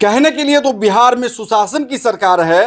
कहने के लिए तो बिहार में सुशासन की सरकार है।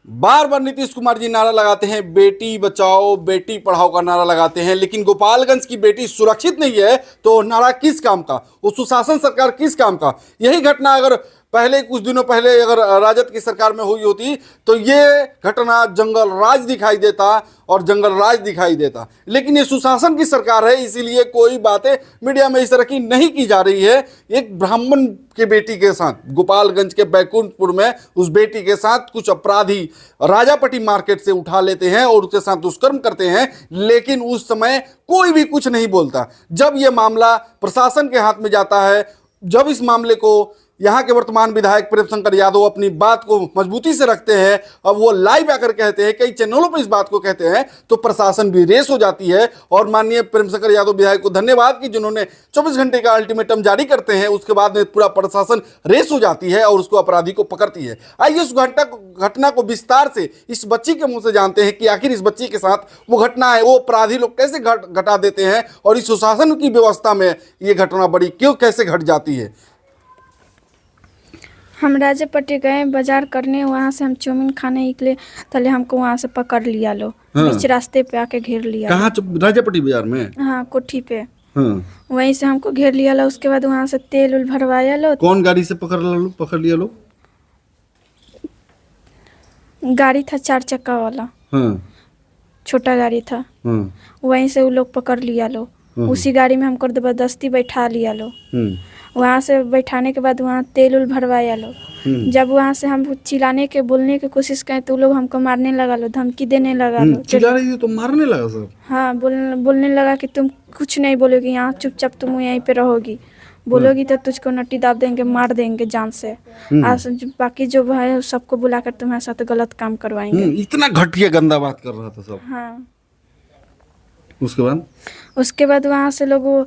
बार बार नीतीश कुमार जी नारा लगाते हैं बेटी बचाओ बेटी पढ़ाओ का नारा लगाते हैं, लेकिन गोपालगंज की बेटी सुरक्षित नहीं है तो नारा किस काम का, वो सुशासन सरकार किस काम का। यही घटना अगर पहले कुछ दिनों पहले अगर राजद की सरकार में हुई होती तो ये घटना जंगल राज दिखाई देता और जंगल राज दिखाई देता। लेकिन ये सुशासन की सरकार है, इसीलिए कोई बातें मीडिया में इस तरह की नहीं की जा रही है। एक ब्राह्मण के बेटी के साथ गोपालगंज के बैकुंठपुर में उस बेटी के साथ कुछ अपराधी राजापट्टी मार्केट से उठा लेते हैं और उसके साथ दुष्कर्म करते हैं, लेकिन उस समय कोई भी कुछ नहीं बोलता। जब ये मामला प्रशासन के हाथ में जाता है, जब इस मामले को यहाँ के वर्तमान विधायक प्रेम शंकर यादव अपनी बात को मजबूती से रखते हैं और वो लाइव आकर कहते हैं, कई चैनलों पर इस बात को कहते हैं, तो प्रशासन भी रेस हो जाती है। और माननीय प्रेम शंकर यादव विधायक को धन्यवाद कि जिन्होंने 24 घंटे का अल्टीमेटम जारी करते हैं, उसके बाद में पूरा प्रशासन रेस हो जाती है और उसको अपराधी को पकड़ती है। आइए उस घटना को विस्तार से इस बच्ची के मुंह से जानते हैं कि आखिर इस बच्ची के साथ वो घटना है, वो अपराधी लोग कैसे घटा देते हैं और इस सुशासन की व्यवस्था में ये घटना बड़ी क्यों कैसे घट जाती है। हम राजापट्टी गए बाजार करने, वहाँ से हम चाउमीन खाने निकले, तले हमको वहाँ से पकड़ लिया लो। हाँ। बीच रास्ते पे आके घेर लिया। कहाँ? राजापट्टी बाजार में? हाँ, कोठी पे। हाँ। वहीं से हमको घेर लिया लो। उसके बाद वहाँ से तेल उल भरवाया लो। कौन गाड़ी से पकड़ लिया लो? गाड़ी था 4 चक्का वाला। हाँ। छोटा गाड़ी था। हाँ। वहीं से वो लोग पकड़ लिया लो। उसी गाड़ी में हमको जबरदस्ती बैठा लिया लो। वहाँ से बैठाने के बाद वहाँ तेल उल भरवाया लो। जब वहाँ से हम चिल्लाने के बोलने की कोशिश करें तो लोग हमको मारने लगा लो, धमकी देने लगा लो। चिल्ला रही थी तो मारने लगा सब? हाँ, बोलने लगा कि तुम कुछ नहीं बोलोगी, यहाँ चुपचाप तुम यहीं पे रहोगी, बोलोगी तो तुझको नट्टी दाब देंगे, मार देंगे जान से। आज बाकी जो है सबको बुलाकर तुम्हारे साथ गलत काम करवाएंगे। इतना घटिया गंदा बात कर रहा था सब। हाँ। उसके बाद वहाँ से लोग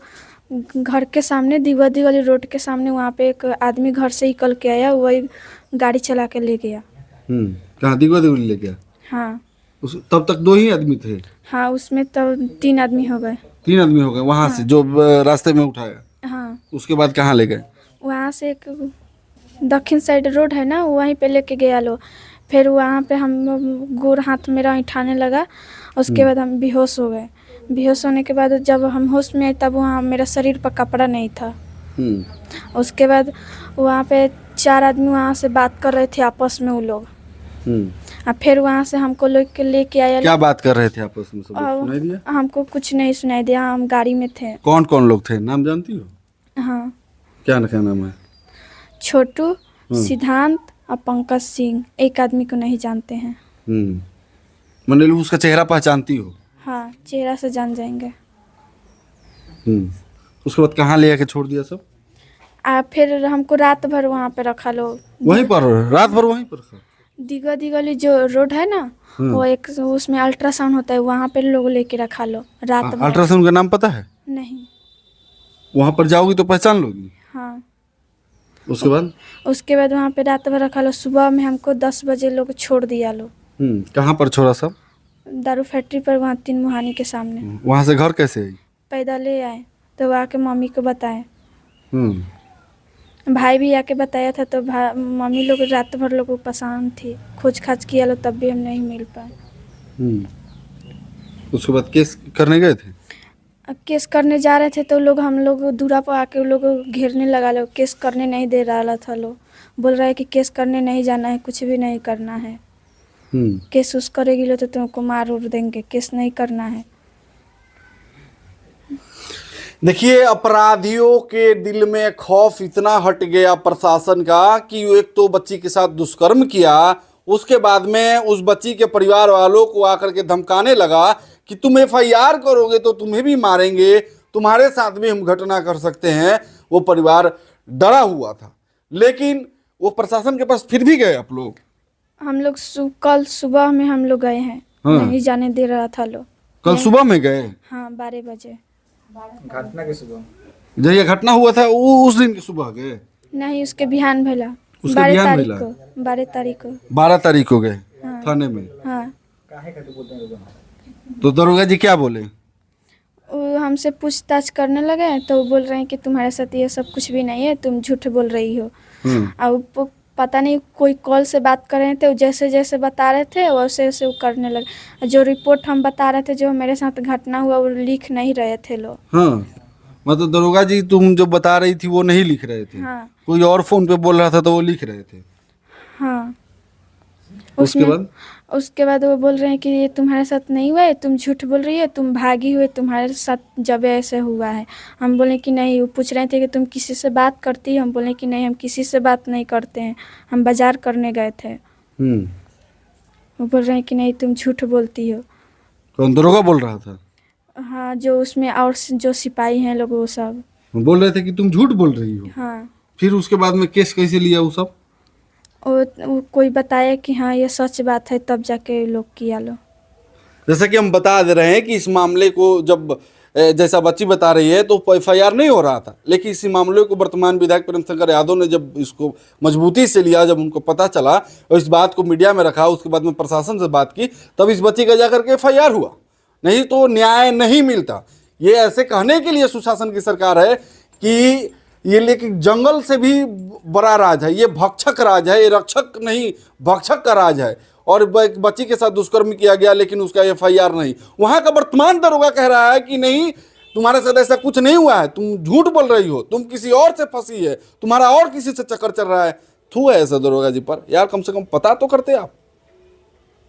घर के सामने दीवादी वाली रोड के सामने वहाँ पे एक आदमी घर से निकल के आया, वही गाड़ी चला के ले गया। कहाँ दीवादी ले गया? हाँ। तब तक 2 ही आदमी थे? हाँ, उसमें तब 3 आदमी हो गए। 3 आदमी हो गए वहाँ से जो रास्ते में उठाया? हाँ। उसके बाद कहाँ ले गए? वहाँ से एक दक्षिण साइड रोड है ना, वहीं पे लेके गया लो। फिर वहाँ पे हम गोर हाथ मेरा उठाने लगा। उसके बाद हम बेहोश हो गए। बेहोश होने के बाद जब हम होश में आए तब वहाँ मेरा शरीर पर कपड़ा नहीं था। उसके बाद वहाँ पे 4 आदमी वहाँ से बात कर रहे थे आपस में वो लोग। और फिर वहाँ से हमको लेके आया। क्या बात कर रहे थे आपस में? सब सुनाई दिया? हमको कुछ नहीं सुनाई दिया, हम गाड़ी में थे। कौन कौन लोग थे, नाम जानती हो? हाँ। क्या नाम है? छोटू, सिद्धांत और पंकज सिंह। एक आदमी को नहीं जानते हैं। मतलब उसका चेहरा पहचानती हो? हाँ, चेहरा से जान जाएंगे। उसके बाद कहाँ ले आके छोड़ दिया सब? फिर हमको रात भर वहाँ पे रखा लो। वहीं पर रात भर वहीं पर रखा? दिगली जो रोड है ना, वो एक उसमें अल्ट्रासाउंड होता है, वहाँ पे लोग लेके रखा लो रात भर। अल्ट्रासाउंड का नाम पता है? नहीं। वहाँ पर जाओगी तो पहचान लोगी? हाँ। उसके बाद वहाँ पे रात भर रखा लो। सुबह में हमको 10 बजे लोग छोड़ दिया लो। कहाँ पर छोड़ा सब? दारू फैक्ट्री पर, वहाँ 3 मुहानी के सामने। वहाँ से घर कैसे आई? पैदल ले आए, तो आके मम्मी को बताए। भाई भी आके बताया था, तो मम्मी लोग रात भर लोग परेशान थी, खोज खाज किया लो, तब भी हम नहीं मिल पाए। उसके बाद केस करने गए थे? केस करने जा रहे थे तो हम लोग दूरा पर आके लोग घेरने लगा लो। केस करने नहीं दे रहा था लोग, बोल रहा है कि केस करने नहीं जाना है, कुछ भी नहीं करना है। केस उस करेगी लो तो तुमको मार उड़ देंगे, केस नहीं करना है। देखिए, अपराधियों के दिल में खौफ इतना हट गया प्रशासन का कि एक तो बच्ची के साथ दुष्कर्म किया, उसके बाद में उस बच्ची के परिवार वालों को आकर के धमकाने लगा कि तुम FIR करोगे तो तुम्हें भी मारेंगे, तुम्हारे साथ भी हम घटना कर सकते हैं। वो परिवार डरा हुआ था, लेकिन वो प्रशासन के पास फिर भी गए आप लोग? हम लोग कल सुबह में हम लोग गए हैं। नहीं जाने दे रहा था लोग। कल सुबह में गए? हाँ, 12 बजे। घटना के सुबह जब ये घटना हुआ था उस दिन के सुबह गए? नहीं, उसके बिहान भेला। 12 तारीख को। 12 तारीख को गए थाने में? हाँ। तो दरोगा जी क्या बोले? वो हमसे पूछताछ करने लगे तो बोल रहे हैं कि तुम्हारे साथ ये सब कुछ भी नहीं है, तुम झूठ बोल रही हो। और पता नहीं कोई कॉल से बात कर रहे थे, वो जैसे जैसे बता रहे थे वैसे वैसे वो करने लगे। जो रिपोर्ट हम बता रहे थे, जो मेरे साथ घटना हुआ, वो लिख नहीं रहे थे लोग। हाँ, मतलब दरोगा जी तुम जो बता रही थी वो नहीं लिख रहे थे। हाँ कोई और फोन पे बोल रहा था तो वो लिख रहे थे। हाँ। उसके बाद उसके बाद वो बोल रहे हैं कि ये तुम्हारे साथ नहीं हुआ है, तुम झूठ बोल रही है, तुम भागी हुए, तुम्हारे साथ जब ऐसे हुआ है। हम बोले कि नहीं। वो पूछ रहे थे कि तुम किसी से बात करती हो, हम बोले कि नहीं, हम किसी से बात नहीं करते हैं, हम बाजार करने गए थे। वो बोल रहे हैं कि नहीं, तुम झूठ बोलती हो। कौन दरोगा बोल रहा था? हाँ, जो उसमें और जो सिपाही हैं लोग, वो सब बोल रहे थे कि तुम झूठ बोल रही हो। हाँ। फिर उसके बाद में केस कैसे लिया वो सब? वो कोई बताया कि हाँ ये सच बात है, तब जाके लोग किया लो। जैसा कि हम बता दे रहे हैं कि इस मामले को जब जैसा बच्ची बता रही है तो FIR नहीं हो रहा था, लेकिन इसी मामले को वर्तमान विधायक प्रेम शंकर यादव ने जब इसको मजबूती से लिया, जब उनको पता चला और इस बात को मीडिया में रखा, उसके बाद में प्रशासन से बात की, तब इस बच्ची का जाकर के FIR हुआ। नहीं तो न्याय नहीं मिलता। ये ऐसे कहने के लिए सुशासन की सरकार है कि ये, लेकिन जंगल से भी बड़ा राज है, ये भक्षक राज है, ये रक्षक नहीं भक्षक का राज है। और बच्ची के साथ दुष्कर्म किया गया लेकिन उसका FIR नहीं। वहां का वर्तमान दरोगा कह रहा है कि नहीं, तुम्हारे साथ ऐसा कुछ नहीं हुआ है, तुम झूठ बोल रही हो, तुम किसी और से फंसी है, तुम्हारा और किसी से चक्कर चल रहा है। थू है ऐसा दरोगा जी पर, यार कम से कम पता तो करते आप।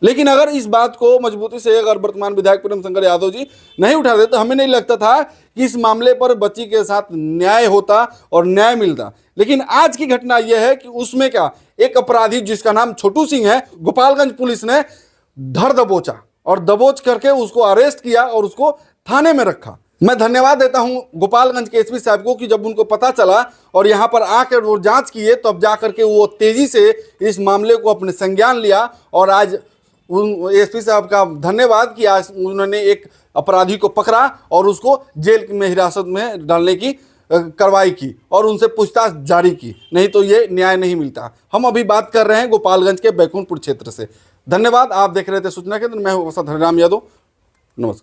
लेकिन अगर इस बात को मजबूती से अगर वर्तमान विधायक प्रेम शंकर यादव जी नहीं उठाते तो हमें नहीं लगता था कि इस मामले पर बच्ची के साथ न्याय होता और न्याय मिलता। लेकिन आज की घटना यह है कि उसमें क्या, एक अपराधी जिसका नाम छोटू सिंह है, गोपालगंज पुलिस ने धर दबोचा और दबोच करके उसको अरेस्ट किया और उसको थाने में रखा। मैं धन्यवाद देता हूं गोपालगंज के SP साहब को कि जब उनको पता चला और यहां पर आकर वो जांच किए, तब जाकर के वो तेजी से इस मामले को अपने संज्ञान लिया। और आज उन SP साहब का धन्यवाद कि आज उन्होंने एक अपराधी को पकड़ा और उसको जेल में हिरासत में डालने की कार्रवाई की और उनसे पूछताछ जारी की। नहीं तो ये न्याय नहीं मिलता। हम अभी बात कर रहे हैं गोपालगंज के बैकुंठपुर क्षेत्र से। धन्यवाद। आप देख रहे थे सूचना केंद्र, मैं हूं हरिराम यादव। नमस्कार।